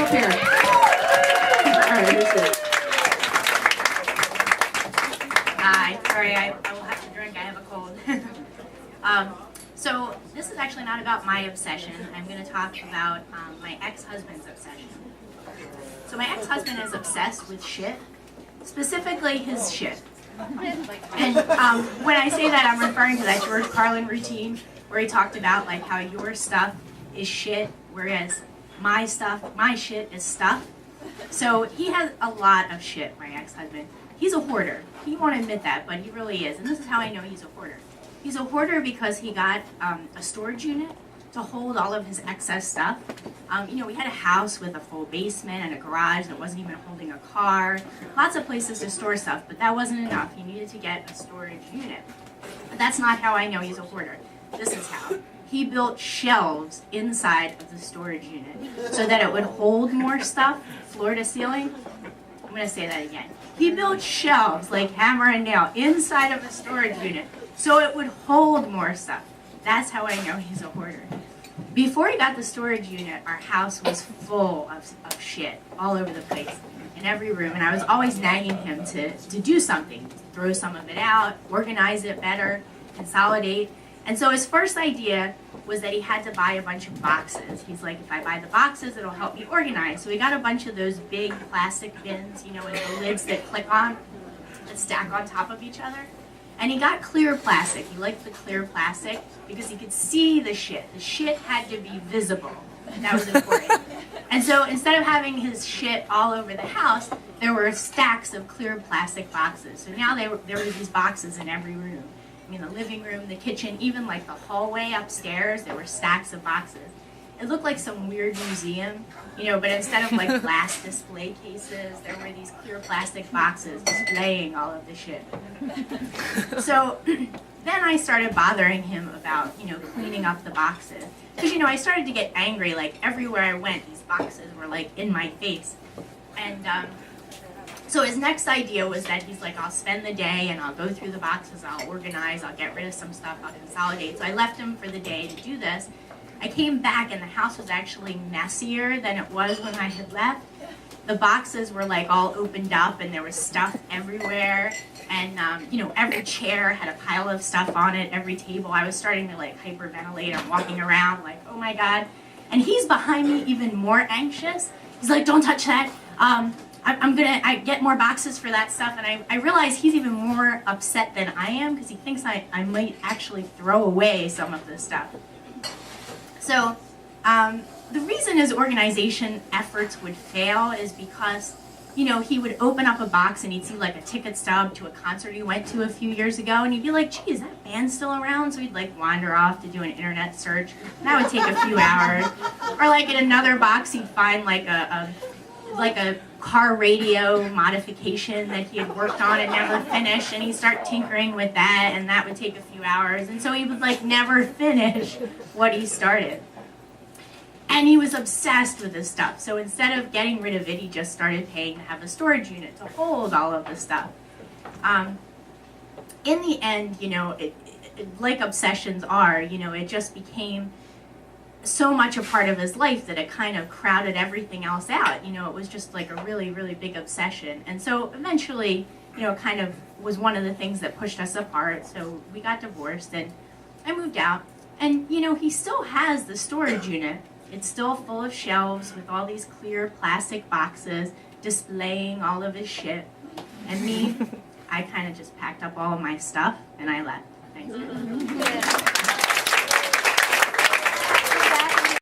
up here. All right, here's it. Hi, sorry, I will have to drink, I have a cold. So this is actually not about my obsession. I'm going to talk about my ex-husband's obsession. So my ex-husband is obsessed with shit, specifically his shit. And when I say that, I'm referring to that George Carlin routine where he talked about like how your stuff is shit, whereas my shit is stuff. So he has a lot of shit, my ex-husband. He's a hoarder. He won't admit that, but he really is. And this is how I know he's a hoarder. He's a hoarder because he got a storage unit to hold all of his excess stuff. We had a house with a full basement and a garage that wasn't even holding a car. Lots of places to store stuff, but that wasn't enough. He needed to get a storage unit. But that's not how I know he's a hoarder. This is how. He built shelves inside of the storage unit so that it would hold more stuff, floor to ceiling. I'm going to say that again. He built shelves like hammer and nail inside of a storage unit so it would hold more stuff. That's how I know he's a hoarder. Before he got the storage unit, our house was full of shit all over the place in every room, and I was always nagging him to do something, throw some of it out, organize it better, consolidate. And so his first idea was that he had to buy a bunch of boxes. He's like, if I buy the boxes, it'll help me organize. So he got a bunch of those big plastic bins, with the lids that click on, that stack on top of each other. And he got clear plastic. He liked the clear plastic because he could see the shit. The shit had to be visible. That was important. And so instead of having his shit all over the house, there were stacks of clear plastic boxes. So now there were these boxes in every room. The living room, the kitchen, even like the hallway upstairs, there were stacks of boxes. It looked like some weird museum, but instead of like glass display cases, there were these clear plastic boxes displaying all of the shit. So then I started bothering him about, cleaning up the boxes. Because, I started to get angry, like everywhere I went, these boxes were like in my face. And so his next idea was that he's like, I'll spend the day and I'll go through the boxes, I'll organize, I'll get rid of some stuff, I'll consolidate. So I left him for the day to do this. I came back and the house was actually messier than it was when I had left. The boxes were like all opened up and there was stuff everywhere. And, every chair had a pile of stuff on it, every table. I was starting to like hyperventilate. I'm walking around like, oh my God. And he's behind me even more anxious. He's like, don't touch that. I get more boxes for that stuff, and I realize he's even more upset than I am because he thinks I might actually throw away some of this stuff. So the reason his organization efforts would fail is because, he would open up a box and he'd see like a ticket stub to a concert he went to a few years ago, and he'd be like, gee, is that band still around? So he'd like wander off to do an internet search. And that would take a few hours. Or like in another box he'd find like a car radio modification that he had worked on and never finished, and he'd start tinkering with that, and that would take a few hours, and so he would like never finish what he started. And he was obsessed with this stuff, so instead of getting rid of it, he just started paying to have a storage unit to hold all of the stuff. In the end, like obsessions are, it just became so much a part of his life that it kind of crowded everything else out. It was just like a really, really big obsession. And so eventually, it kind of was one of the things that pushed us apart. So we got divorced and I moved out. And, he still has the storage unit. It's still full of shelves with all these clear plastic boxes displaying all of his shit. And me, I kind of just packed up all of my stuff and I left. Thanks.